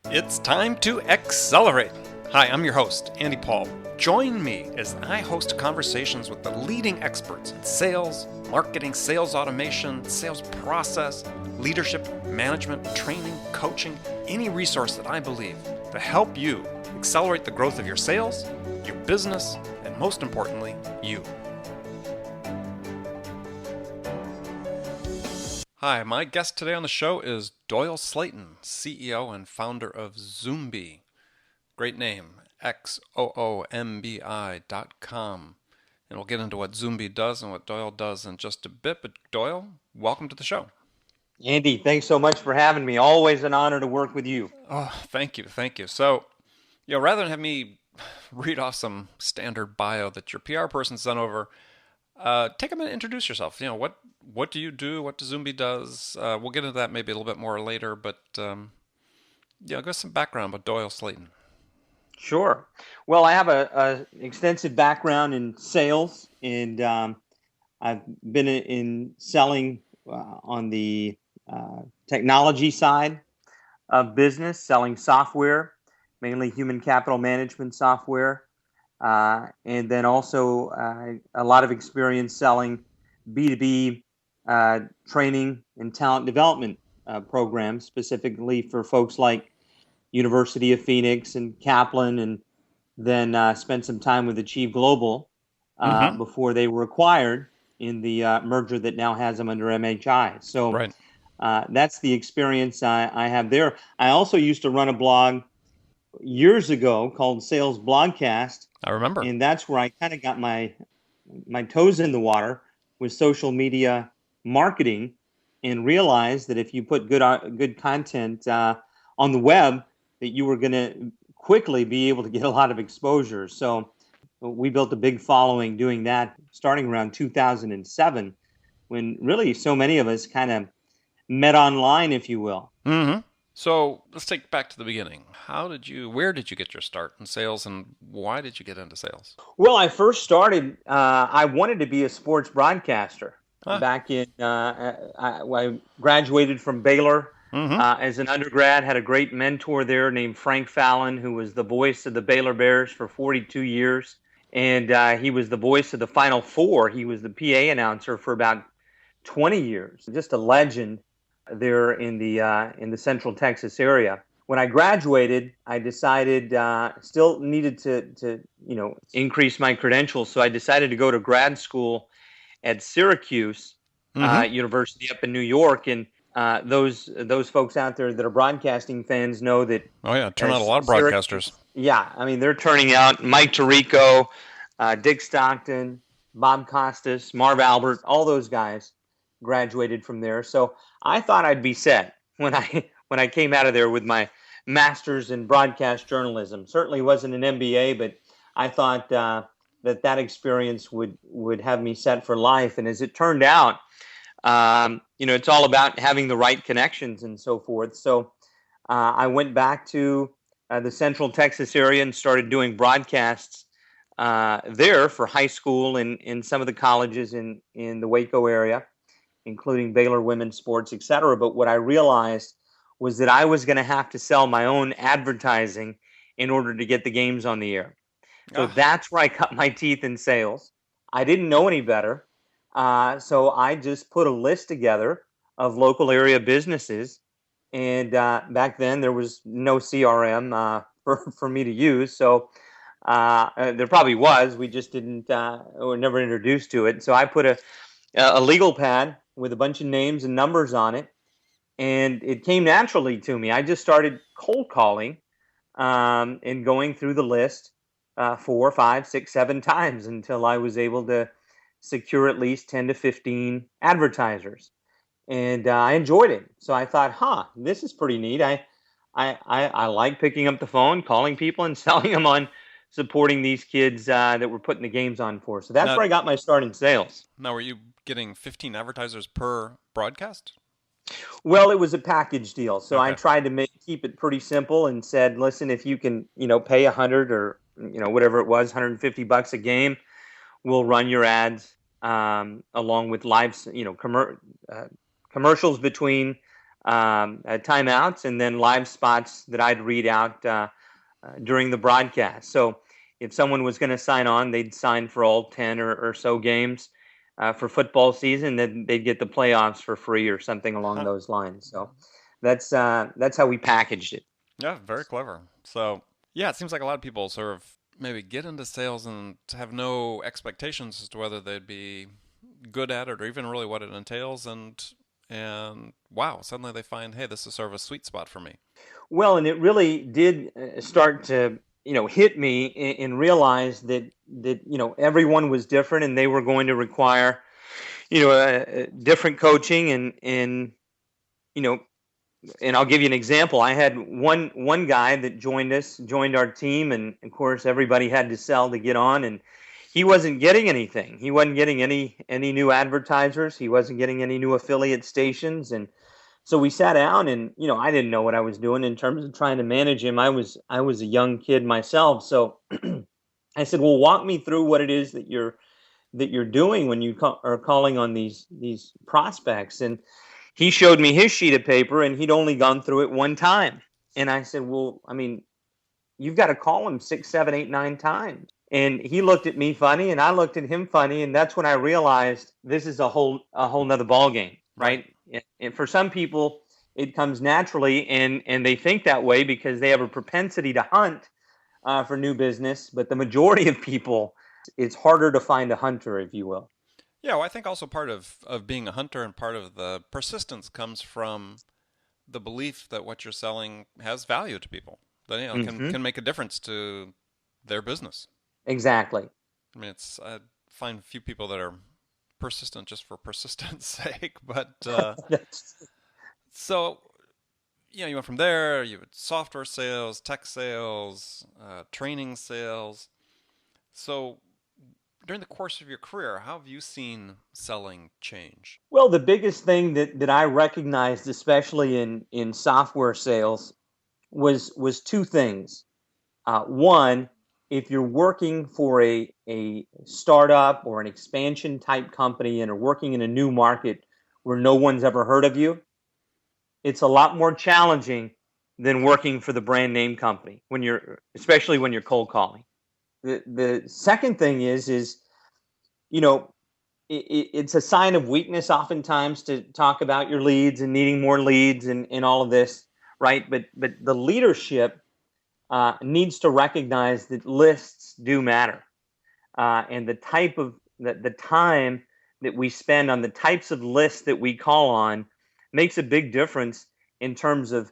It's time to accelerate. Hi, I'm your host, Andy Paul. Join me as I host conversations with the leading experts in sales, marketing, sales automation, sales process, leadership, management, training, coaching, any resource that I believe to help you accelerate the growth of your sales, your business, and most importantly, you. Hi, my guest today on the show is Doyle Slayton, CEO and founder of Zoombi. Great name, XOOMBI.com. And we'll get into what Zoombi does and what Doyle does in just a bit. But Doyle, welcome to the show. Andy, thanks so much for having me. Always an honor to work with you. Oh, thank you. So, rather than have me read off some standard bio that your PR person sent over, take a minute, introduce yourself. What do you do? What does Zoombi does? We'll get into that maybe a little bit more later, but give us some background about Doyle Slayton. Sure. Well, I have a extensive background in sales, and I've been in selling on the technology side of business, selling software, mainly human capital management software, and then also a lot of experience selling B2B training and talent development programs, specifically for folks like University of Phoenix and Kaplan, and then spent some time with Achieve Global before they were acquired in the merger that now has them under MHI. So Right. That's the experience I have there. I also used to run a blog years ago called Sales Blogcast. I remember. And that's where I kind of got my toes in the water with social media marketing, and realized that if you put good content on the web, that you were going to quickly be able to get a lot of exposure. So we built a big following doing that starting around 2007, when really so many of us kind of met online, if you will. Mm-hmm. So let's take it back to the beginning. Where did you get your start in sales, and why did you get into sales? Well, I first started, I wanted to be a sports broadcaster. Back in, I graduated from Baylor as an undergrad, had a great mentor there named Frank Fallon, who was the voice of the Baylor Bears for 42 years. And he was the voice of the Final Four. He was the PA announcer for about 20 years. Just a legend there in the Central Texas area. When I graduated, I decided still needed to increase my credentials, so I decided to go to grad school at Syracuse University up in New York. And those folks out there that are broadcasting fans know that. Oh yeah, turn out a lot of broadcasters. Yeah, I mean, they're turning out Mike Tirico, Dick Stockton, Bob Costas, Marv Albert, all those guys graduated from there. So I thought I'd be set when I came out of there with my master's in broadcast journalism. Certainly wasn't an MBA, but I thought that experience would have me set for life. And as it turned out, it's all about having the right connections and so forth. So I went back to the Central Texas area and started doing broadcasts there for high school and in some of the colleges in the Waco area, including Baylor women's sports, et cetera. But what I realized was that I was going to have to sell my own advertising in order to get the games on the air. So that's where I cut my teeth in sales. I didn't know any better. So I just put a list together of local area businesses. And back then there was no CRM for me to use. So there probably was. We just were never introduced to it. So I put a legal pad with a bunch of names and numbers on it. And it came naturally to me. I just started cold calling and going through the list 4, 5, 6, 7 times until I was able to secure at least 10 to 15 advertisers. And I enjoyed it. So I thought, this is pretty neat. I like picking up the phone, calling people, and selling them on supporting these kids that we're putting the games on for. So that's where I got my start in sales. Now, were you getting 15 advertisers per broadcast? Well, it was a package deal. So Okay. I tried to keep it pretty simple and said, listen, if you can, pay 100 or, whatever it was, $150 a game, we'll run your ads along with live, commercials between timeouts, and then live spots that I'd read out during the broadcast. So if someone was going to sign on, they'd sign for all 10 or so games for football season. Then they'd get the playoffs for free or something along Huh. those lines. So that's how we packaged it. Yeah, very clever. So, yeah, it seems like a lot of people sort of maybe get into sales and have no expectations as to whether they'd be good at it or even really what it entails, and wow, suddenly they find, hey, this is sort of a sweet spot for me. Well, and it really did start to, hit me and realize that everyone was different and they were going to require, different coaching and you know, and I'll give you an example. I had one guy that joined our team, and of course everybody had to sell to get on, and he wasn't getting anything. He wasn't getting any new advertisers. He wasn't getting any new affiliate stations, and so we sat down, and I didn't know what I was doing in terms of trying to manage him. I was a young kid myself, so I said, "Well, walk me through what it is that you're doing when you are calling on these prospects." And he showed me his sheet of paper, and he'd only gone through it one time. And I said, "Well, I mean, you've got to call him 6, 7, 8, 9 times." And he looked at me funny, and I looked at him funny, and that's when I realized this is a whole nother ball game, Right. right? And for some people, it comes naturally, and they think that way because they have a propensity to hunt for new business. But the majority of people, it's harder to find a hunter, if you will. Yeah, well, I think also part of being a hunter and part of the persistence comes from the belief that what you're selling has value to people, that Hmm. can make a difference to their business. Exactly. I mean, I find few people that are persistent just for persistence sake, but That's so you went from there. You had software sales, tech sales, training sales. So during the course of your career, how have you seen selling change? Well, the biggest thing that I recognized, especially in software sales, was two things. One, if you're working for a startup or an expansion type company and are working in a new market where no one's ever heard of you, it's a lot more challenging than working for the brand name company especially when you're cold calling. The second thing is you know it's a sign of weakness oftentimes to talk about your leads and needing more leads and all of this, right? But the leadership needs to recognize that lists do matter, and the type of the time that we spend on the types of lists that we call on makes a big difference in terms of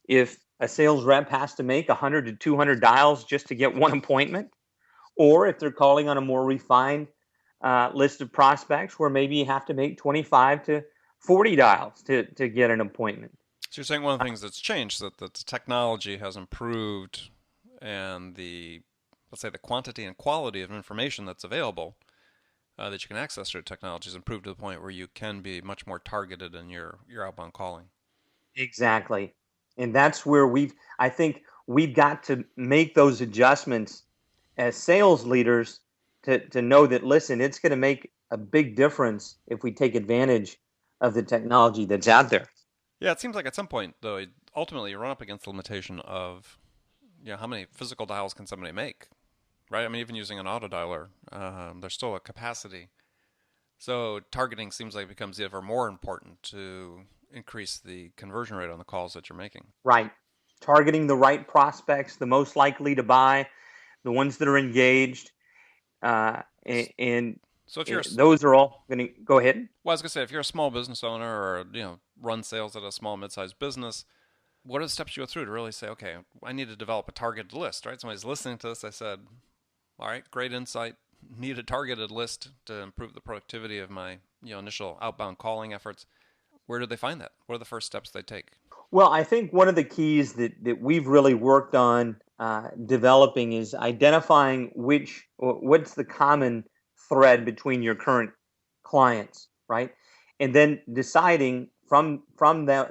if a sales rep has to make 100 to 200 dials just to get one appointment, or if they're calling on a more refined list of prospects where maybe you have to make 25 to 40 dials to get an appointment. So you're saying one of the things that's changed that the technology has improved, and the let's say the quantity and quality of information that's available that you can access through technology has improved to the point where you can be much more targeted in your outbound calling. Exactly. And that's where I think we've got to make those adjustments as sales leaders to know that, listen, it's going to make a big difference if we take advantage of the technology that's out there. Yeah, it seems like at some point though, ultimately you run up against the limitation of how many physical dials can somebody make, right? I mean, even using an auto dialer, there's still a capacity. So targeting seems like it becomes ever more important to increase the conversion rate on the calls that you're making. Right. Targeting the right prospects, the most likely to buy, the ones that are engaged, and So if you're those are all going to go ahead. well, I was gonna say if you're a small business owner or run sales at a small mid-sized business, what are the steps you go through to really say, okay, I need to develop a targeted list, right? Somebody's listening to this. I said, all right, great insight. Need a targeted list to improve the productivity of my initial outbound calling efforts. Where do they find that? What are the first steps they take? Well, I think one of the keys that we've really worked on developing is identifying what's the common thread between your current clients, right? And then deciding from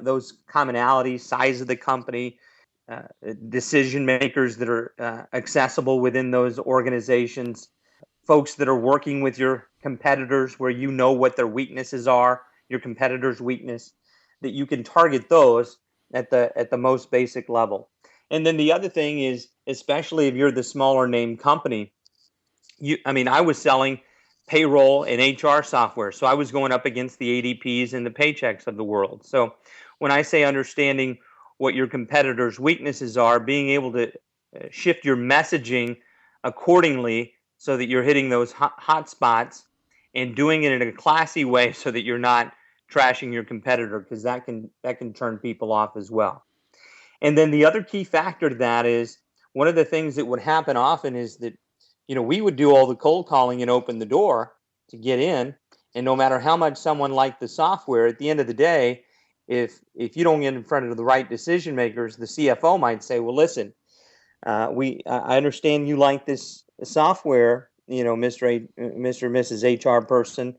those commonalities, size of the company, uh, decision makers that are accessible within those organizations, folks that are working with your competitors where you know what their weaknesses are, your competitors' weakness. that you can target those at the most basic level. And then the other thing is, especially if you're the smaller name company, I was selling payroll and HR software, so I was going up against the ADPs and the Paychecks of the world. So when I say understanding what your competitors' weaknesses are, being able to shift your messaging accordingly so that you're hitting those hot spots and doing it in a classy way so that you're not trashing your competitor, because that can turn people off as well. And then the other key factor to that is, one of the things that would happen often is that, we would do all the cold calling and open the door to get in. And no matter how much someone liked the software, at the end of the day, if you don't get in front of the right decision makers, the CFO might say, well, listen, I understand you like this software, Mr. and Mrs. HR person,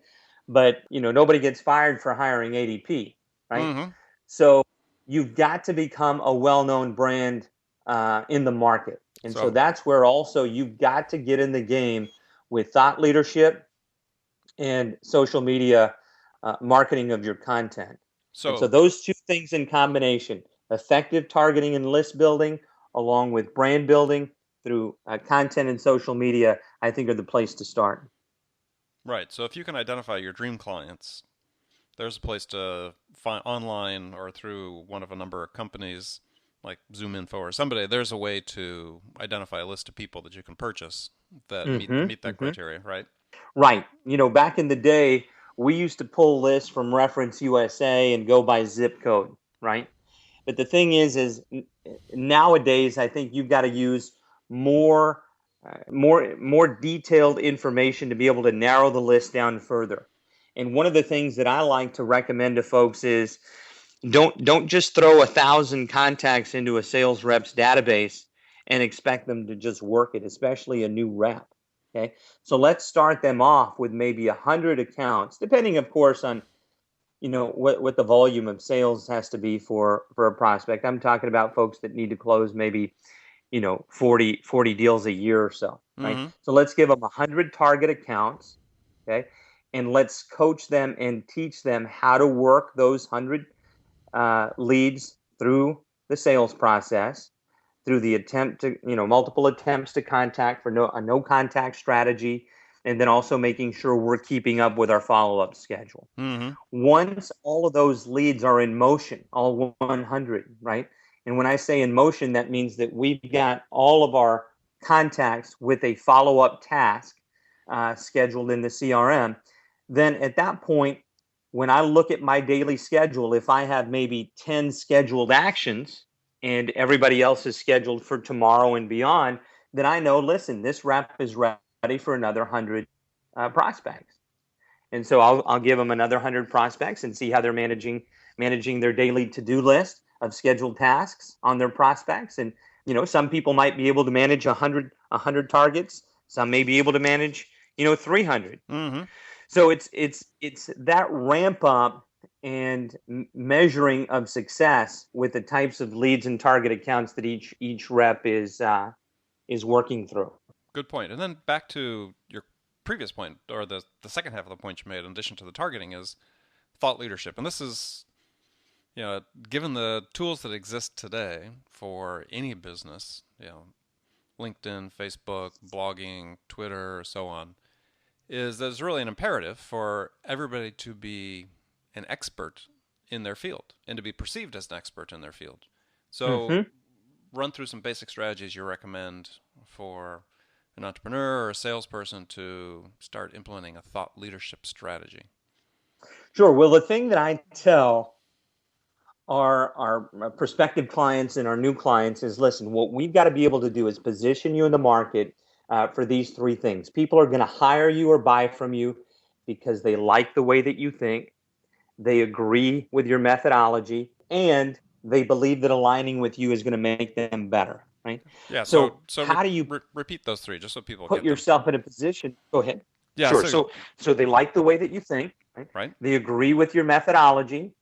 but, nobody gets fired for hiring ADP, right? Mm-hmm. So you've got to become a well-known brand in the market. And so that's where also you've got to get in the game with thought leadership and social media marketing of your content. And so those two things in combination, effective targeting and list building, along with brand building through content and social media, I think are the place to start. Right. So if you can identify your dream clients, there's a place to find online or through one of a number of companies like ZoomInfo or somebody. There's a way to identify a list of people that you can purchase that meet that criteria, right? Right. Back in the day, we used to pull lists from Reference USA and go by zip code, right? But the thing is nowadays, I think you've got to use more detailed information to be able to narrow the list down further. And one of the things that I like to recommend to folks is, don't just throw 1,000 contacts into a sales rep's database and expect them to just work it, especially a new rep. Okay, so let's start them off with maybe 100 accounts, depending, of course, on what the volume of sales has to be for a prospect. I'm talking about folks that need to close maybe 40 deals a year or so, right? Mm-hmm. So let's give them 100 target accounts, okay, and let's coach them and teach them how to work those 100 leads through the sales process, through the attempt to, multiple attempts to contact for a no contact strategy, and then also making sure we're keeping up with our follow-up schedule. Mm-hmm. Once all of those leads are in motion, all 100, right? And when I say in motion, that means that we've got all of our contacts with a follow-up task scheduled in the CRM. Then at that point, when I look at my daily schedule, if I have maybe 10 scheduled actions and everybody else is scheduled for tomorrow and beyond, then I know, listen, this rep is ready for another 100 prospects. And so I'll give them another 100 prospects and see how they're managing their daily to-do list of scheduled tasks on their prospects. And, some people might be able to manage 100 targets. Some may be able to manage, 300. Mm-hmm. So it's that ramp up and measuring of success with the types of leads and target accounts that each rep is working through. Good point. And then back to your previous point, or the second half of the point you made, in addition to the targeting, is thought leadership. And this is, given the tools that exist today for any business, LinkedIn, Facebook, blogging, Twitter, so on, is that it's really an imperative for everybody to be an expert in their field and to be perceived as an expert in their field. So run through some basic strategies you recommend for an entrepreneur or a salesperson to start implementing a thought leadership strategy. Sure. Well, the thing that I tell our prospective clients and our new clients is, listen, what we've got to be able to do is position you in the market for these three things. People are going to hire you or buy from you because they like the way that you think, they agree with your methodology, and they believe that aligning with you is going to make them better, right? Yeah. So how do you repeat those three just so people put yourself in a position? Go ahead. Yeah. Sure. So they like the way that you think, right? Right. They agree with your methodology,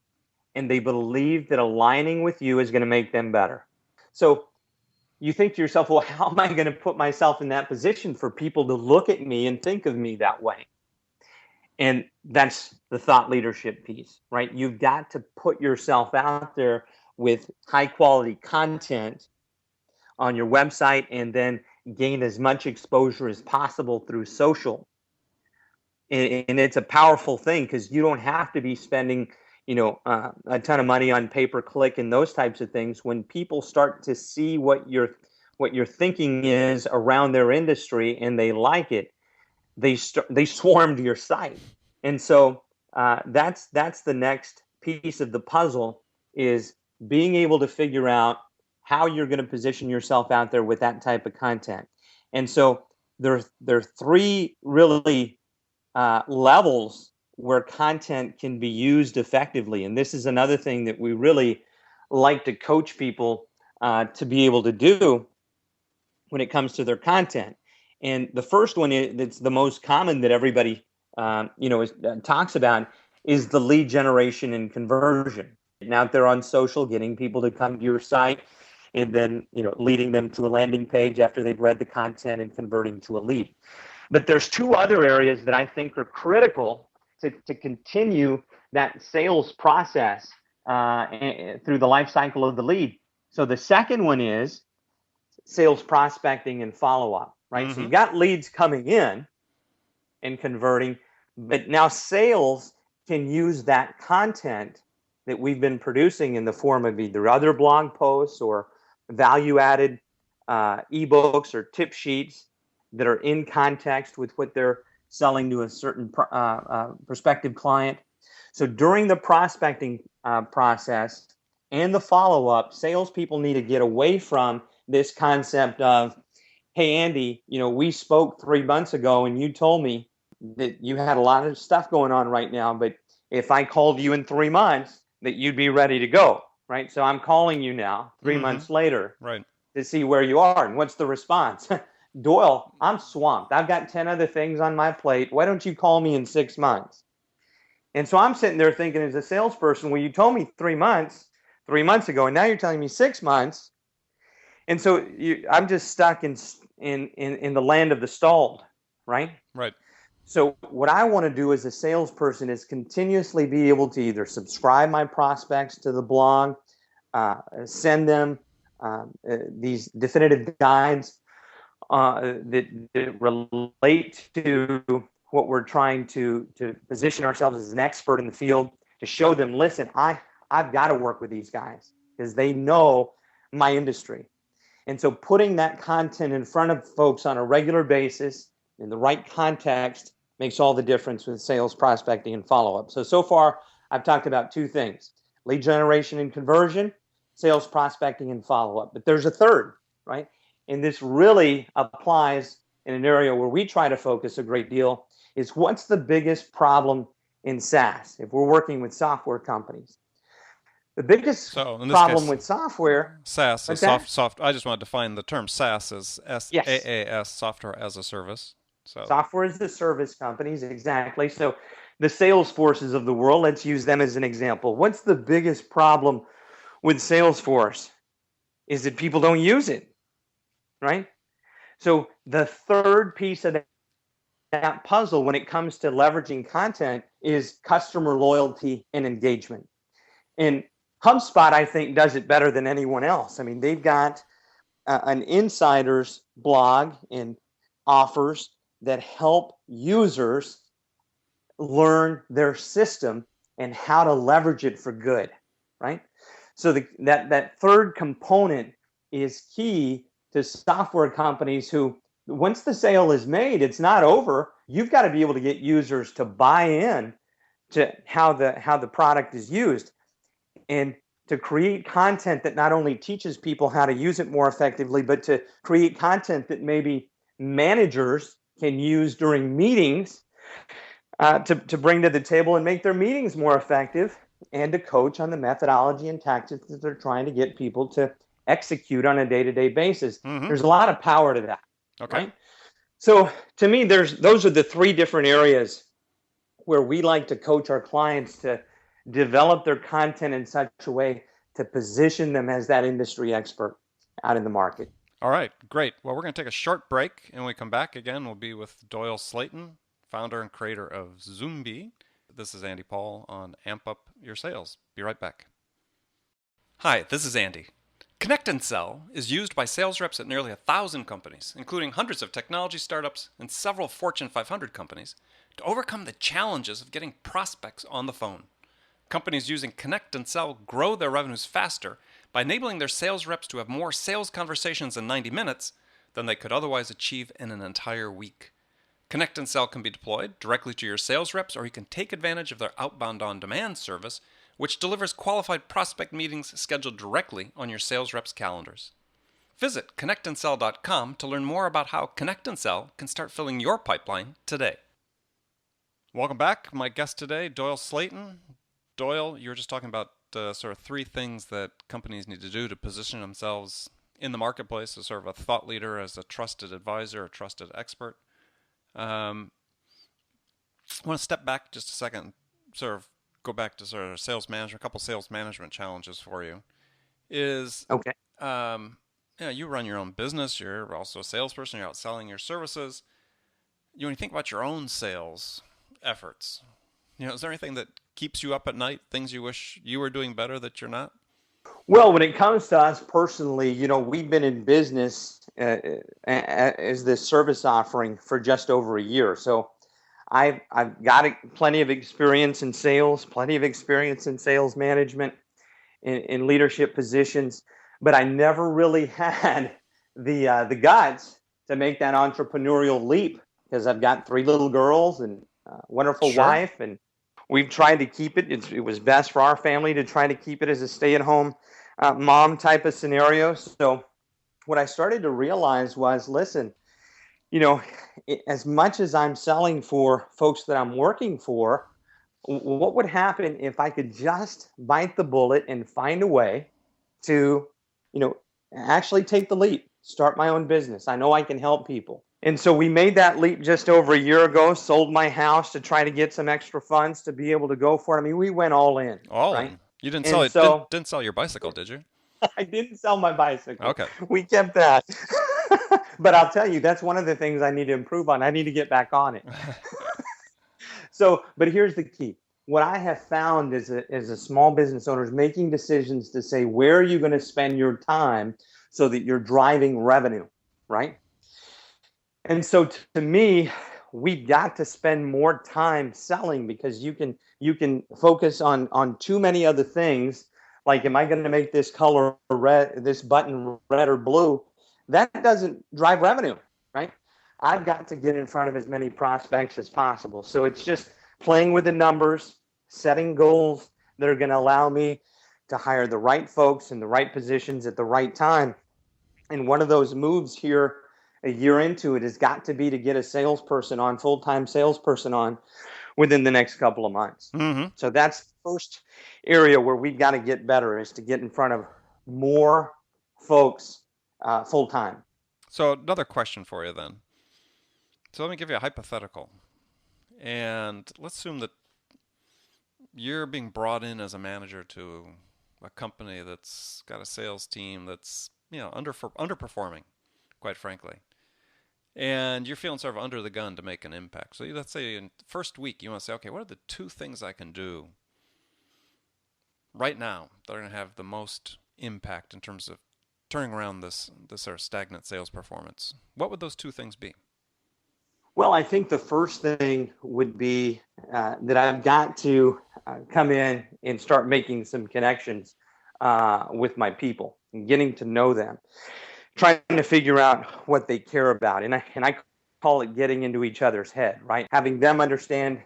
and they believe that aligning with you is going to make them better. So you think to yourself, well, how am I going to put myself in that position for people to look at me and think of me that way? And that's the thought leadership piece, right? You've got to put yourself out there with high quality content on your website and then gain as much exposure as possible through social. And it's a powerful thing because you don't have to be spending a ton of money on pay per click and those types of things. When people start to see what your thinking is around their industry and they like it, they swarm to your site. And so that's the next piece of the puzzle, is being able to figure out how you're going to position yourself out there with that type of content. And so there are three really levels where content can be used effectively. And this is another thing that we really like to coach people to be able to do when it comes to their content. And the first one that's the most common that everybody talks about is the lead generation and conversion. And out there on social, getting people to come to your site and then leading them to a landing page after they've read the content and converting to a lead. But there's two other areas that I think are critical to continue that sales process through the life cycle of the lead. So the second one is sales prospecting and follow-up, right? Mm-hmm. So you've got leads coming in and converting, but now sales can use that content that we've been producing in the form of either other blog posts or value-added ebooks or tip sheets that are in context with what they're selling to a certain prospective client. So during the prospecting process and the follow-up, salespeople need to get away from this concept of, hey, Andy, we spoke 3 months ago and you told me that you had a lot of stuff going on right now, but if I called you in 3 months, that you'd be ready to go, right? So I'm calling you now, 3 months later, right, to see where you are. And what's the response? Doyle, I'm swamped. I've got 10 other things on my plate. Why don't you call me in 6 months? And so I'm sitting there thinking, as a salesperson, well, you told me 3 months ago, and now you're telling me 6 months. And so I'm just stuck in the land of the stalled, right? Right. So what I want to do as a salesperson is continuously be able to either subscribe my prospects to the blog, send them these definitive guides that relate to what we're trying to position ourselves as an expert in the field, to show them, listen, I've got to work with these guys because they know my industry. And so putting that content in front of folks on a regular basis in the right context makes all the difference with sales, prospecting, and follow-up. So far, I've talked about two things: lead generation and conversion, sales, prospecting, and follow-up. But there's a third, right? And this really applies in an area where we try to focus a great deal, is what's the biggest problem in SaaS if we're working with software companies? The biggest problem with software... SaaS is soft. I just want to define the term. SaaS is SaaS, software as a service. So software as a service companies, exactly. So the Salesforces of the world, let's use them as an example. What's the biggest problem with Salesforce? Is that people don't use it, right? So the third piece of that puzzle when it comes to leveraging content is customer loyalty and engagement. And HubSpot, I think, does it better than anyone else. I mean, they've got an insider's blog and offers that help users learn their system and how to leverage it for good, right? So that third component is key to software companies who, once the sale is made, it's not over. You've got to be able to get users to buy in to how the product is used, and to create content that not only teaches people how to use it more effectively, but to create content that maybe managers can use during meetings to bring to the table and make their meetings more effective, and to coach on the methodology and tactics that they're trying to get people to execute on a day-to-day basis. Mm-hmm. There's a lot of power to that. Okay. Right? So to me, those are the three different areas where we like to coach our clients to develop their content in such a way to position them as that industry expert out in the market. All right, great. Well, we're going to take a short break, and when we come back again, we'll be with Doyle Slayton founder and creator of Zoombi. This is Andy Paul on Amp Up Your Sales. Be right back. Hi, this is Andy. Connect and Sell is used by sales reps at nearly 1,000 companies, including hundreds of technology startups and several Fortune 500 companies, to overcome the challenges of getting prospects on the phone. Companies using Connect and Sell grow their revenues faster by enabling their sales reps to have more sales conversations in 90 minutes than they could otherwise achieve in an entire week. Connect and Sell can be deployed directly to your sales reps, or you can take advantage of their outbound on-demand service, which delivers qualified prospect meetings scheduled directly on your sales reps' calendars. Visit connectandsell.com to learn more about how Connect and Sell can start filling your pipeline today. Welcome back. My guest today, Doyle Slayton. Doyle, you were just talking about sort of three things that companies need to do to position themselves in the marketplace as sort of a thought leader, as a trusted advisor, a trusted expert. I want to step back just a second, sort of go back to sort of sales management, a couple sales management challenges for you. Okay. You run your own business. You're also a salesperson. You're out selling your services. When you think about your own sales efforts, is there anything that keeps you up at night? Things you wish you were doing better that you're not? Well, when it comes to us personally, we've been in business as this service offering for just over a year. So I've got plenty of experience in sales, plenty of experience in sales management, in leadership positions, but I never really had the guts to make that entrepreneurial leap because I've got 3 little girls and a wonderful wife, and we've tried to keep it. It was best for our family to try to keep it as a stay-at-home mom type of scenario. So what I started to realize was, listen, as much as I'm selling for folks that I'm working for, what would happen if I could just bite the bullet and find a way to, actually take the leap, start my own business? I know I can help people. And so we made that leap just over a year ago, sold my house to try to get some extra funds to be able to go for it. I mean, we went all in. In. You didn't sell it. Didn't sell your bicycle, did you? I didn't sell my bicycle. Okay. We kept that. But I'll tell you, that's one of the things I need to improve on. I need to get back on it. But here's the key. What I have found as a small business owner is making decisions to say, where are you going to spend your time so that you're driving revenue, right? And so to me, we've got to spend more time selling, because you can focus on too many other things. Like, am I going to make this color red, this button red or blue? That doesn't drive revenue, right? I've got to get in front of as many prospects as possible. So it's just playing with the numbers, setting goals that are going to allow me to hire the right folks in the right positions at the right time. And one of those moves here, a year into it, has got to be to get a salesperson on, full-time salesperson on, within the next couple of months. Mm-hmm. So that's the first area where we've got to get better, is to get in front of more folks full-time. So another question for you then. So let me give you a hypothetical. And let's assume that you're being brought in as a manager to a company that's got a sales team that's, underperforming, quite frankly. And you're feeling sort of under the gun to make an impact. So let's say in the first week, you want to say, okay, what are the 2 things I can do right now that are going to have the most impact in terms of turning around this sort of stagnant sales performance? What would those 2 things be? Well, I think the first thing would be that I've got to come in and start making some connections with my people and getting to know them, trying to figure out what they care about. And I call it getting into each other's head, right? Having them understand,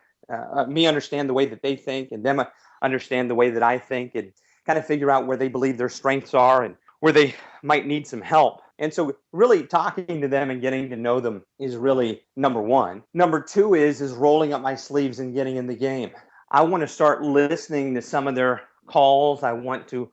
me understand the way that they think, and them understand the way that I think, and kind of figure out where they believe their strengths are and where they might need some help. And so really talking to them and getting to know them is really number one. Number 2 is rolling up my sleeves and getting in the game. I want to start listening to some of their calls. I want to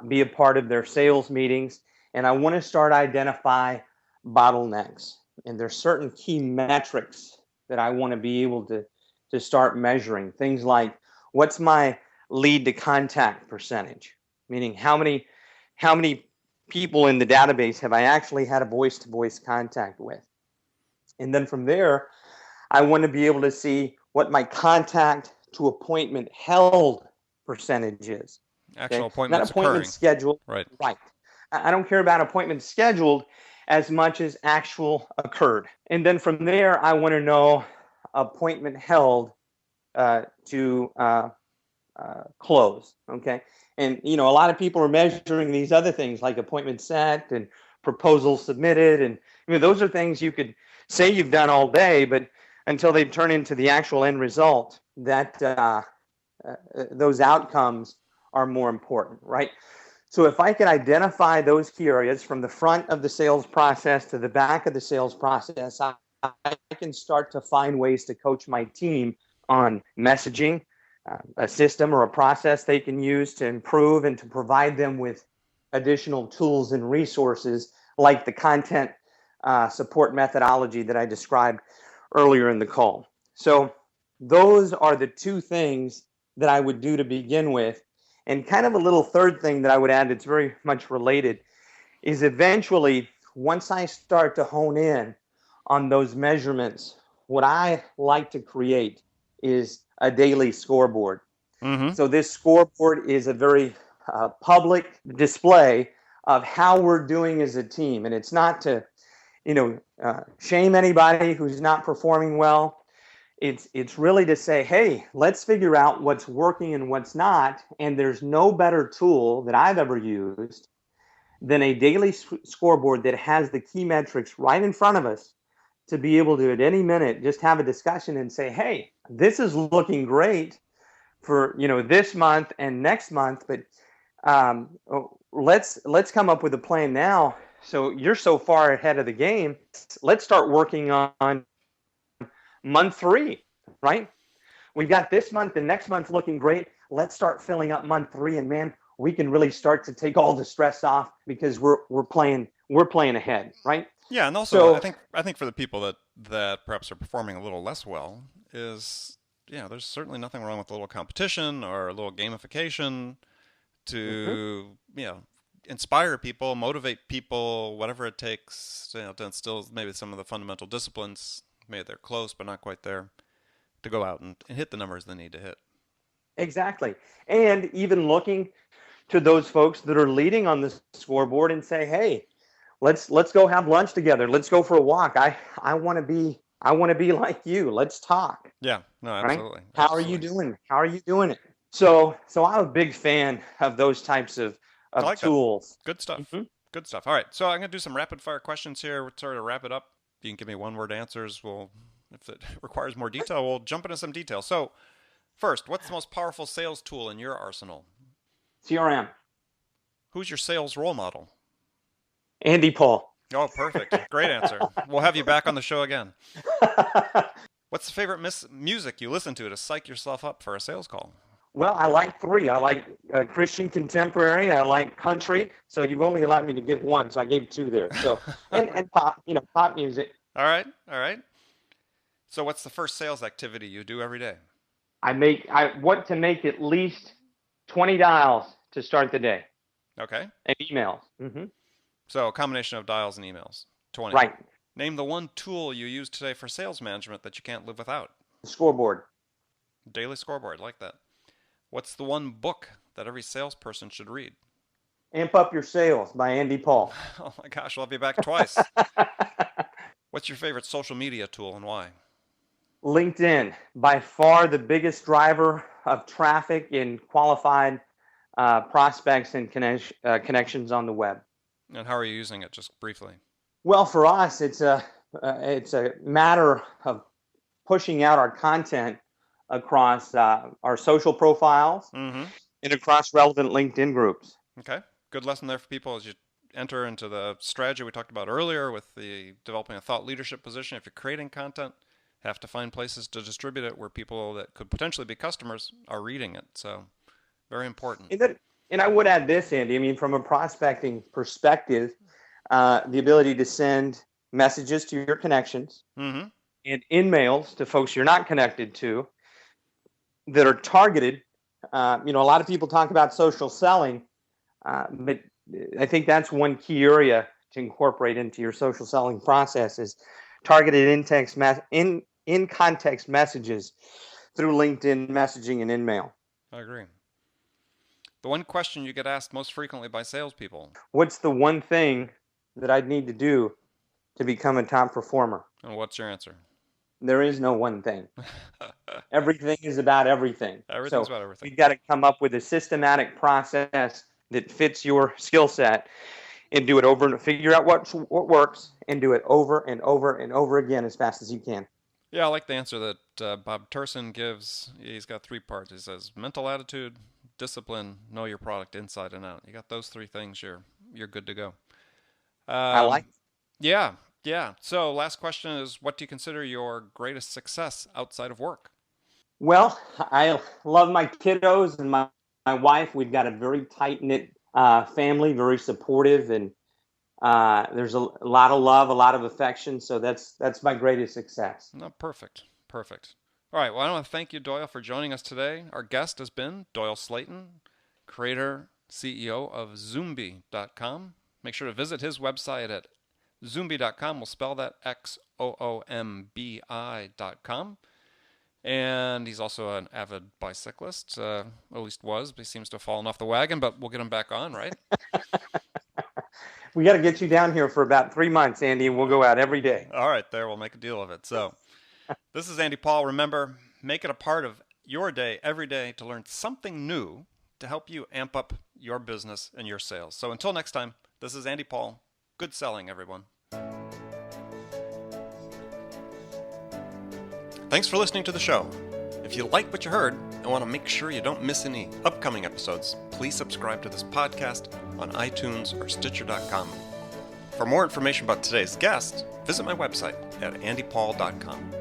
be a part of their sales meetings, and I want to start identify bottlenecks. And there's certain key metrics that I want to be able to start measuring. Things like, what's my lead to contact percentage? Meaning how many people in the database have I actually had a voice-to-voice contact with? And then from there, I want to be able to see what my contact to appointment held percentage is. Actual Okay? Not appointments appointment occurring. scheduled. Right. Right. I don't care about appointments scheduled as much as actual occurred. And then from there, I want to know appointment held to close. Okay. And, a lot of people are measuring these other things like appointment set and proposals submitted. And, those are things you could say you've done all day, but until they turn into the actual end result, that those outcomes are more important, right? So if I can identify those key areas from the front of the sales process to the back of the sales process, I can start to find ways to coach my team on messaging, a system or a process they can use to improve and to provide them with additional tools and resources like the content support methodology that I described earlier in the call. So those are the two things that I would do to begin with. And kind of a little third thing that I would add that's very much related is eventually, once I start to hone in on those measurements, what I like to create is a daily scoreboard. Mm-hmm. So this scoreboard is a very public display of how we're doing as a team. And it's not to, shame anybody who's not performing well. It's really to say, hey, let's figure out what's working and what's not. And there's no better tool that I've ever used than a daily scoreboard that has the key metrics right in front of us to be able to, at any minute, just have a discussion and say, hey, this is looking great for, this month and next month, but let's come up with a plan now. So you're so far ahead of the game. Let's start working on month 3, right? We've got this month and next month looking great. Let's start filling up month 3, and man, we can really start to take all the stress off because we're playing ahead, right? Yeah, and also I think for the people that perhaps are performing a little less well is there's certainly nothing wrong with a little competition or a little gamification to inspire people, motivate people, whatever it takes to instill maybe some of the fundamental disciplines. Maybe they're close but not quite there, to go out and hit the numbers they need to hit. Exactly. And even looking to those folks that are leading on the scoreboard and say, hey, let's go have lunch together. Let's go for a walk. I want to be like you. Let's talk. Yeah, no, absolutely. Right? How are you doing? How are you doing it? So I'm a big fan of those types of tools. That. Good stuff. Mm-hmm. Good stuff. All right, so I'm going to do some rapid fire questions here. We'll sort of wrap it up. You can give me one-word answers. If it requires more detail, we'll jump into some detail. So, first, what's the most powerful sales tool in your arsenal? CRM. Who's your sales role model? Andy Paul. Oh, perfect. Great answer. We'll have you back on the show again. What's the favorite music you listen to psych yourself up for a sales call? Well, I like 3. I like Christian contemporary. I like country. So you've only allowed me to give 1, so I gave 2 there. So and pop, pop music. All right. So what's the first sales activity you do every day? I want to make at least 20 dials to start the day. Okay. And emails. Mm-hmm. So a combination of dials and emails. 20. Right. Name the one tool you use today for sales management that you can't live without. Scoreboard. Daily scoreboard. Like that. What's the one book that every salesperson should read? Amp Up Your Sales by Andy Paul. Oh my gosh, we'll have you back twice. What's your favorite social media tool and why? LinkedIn, by far the biggest driver of traffic in qualified prospects and connections on the web. And how are you using it, just briefly? Well, for us, it's a matter of pushing out our content across our social profiles mm-hmm. and across relevant LinkedIn groups. Okay, good lesson there for people as you enter into the strategy we talked about earlier with the developing a thought leadership position. If you're creating content, have to find places to distribute it where people that could potentially be customers are reading it. So very important. And I would add this, Andy. I mean, from a prospecting perspective, the ability to send messages to your connections mm-hmm. and in-mails to folks you're not connected to that are targeted. A lot of people talk about social selling, but I think that's one key area to incorporate into your social selling process is targeted in context messages through LinkedIn messaging and InMail. I agree. The one question you get asked most frequently by salespeople. What's the one thing that I'd need to do to become a top performer? And what's your answer? There is no one thing. Everything is about everything. Everything's about everything. You've got to come up with a systematic process that fits your skill set and do it over and figure out what works and do it over and over and over again as fast as you can. Yeah, I like the answer that Bob Turson gives. He's got 3 parts. He says mental attitude, discipline, know your product inside and out. You got those 3 things, you're good to go. I like it. Yeah. So last question is, what do you consider your greatest success outside of work? Well, I love my kiddos and my wife. We've got a very tight-knit family, very supportive, and there's a lot of love, a lot of affection. So that's my greatest success. No, perfect. All right, well, I want to thank you, Doyle, for joining us today. Our guest has been Doyle Slayton, creator, CEO of Zoombi.com. Make sure to visit his website at Zoombi.com. We'll spell that XOOMBI.com. And he's also an avid bicyclist, at least was, but he seems to have fallen off the wagon, but we'll get him back on, right? We got to get you down here for about 3 months, Andy, and we'll go out every day. All right, we'll make a deal of it. So this is Andy Paul. Remember, make it a part of your day every day to learn something new to help you amp up your business and your sales. So until next time, this is Andy Paul. Good selling, everyone. Thanks for listening to the show. If you like what you heard and want to make sure you don't miss any upcoming episodes, please subscribe to this podcast on iTunes or Stitcher.com. For more information about today's guest, visit my website at andypaul.com.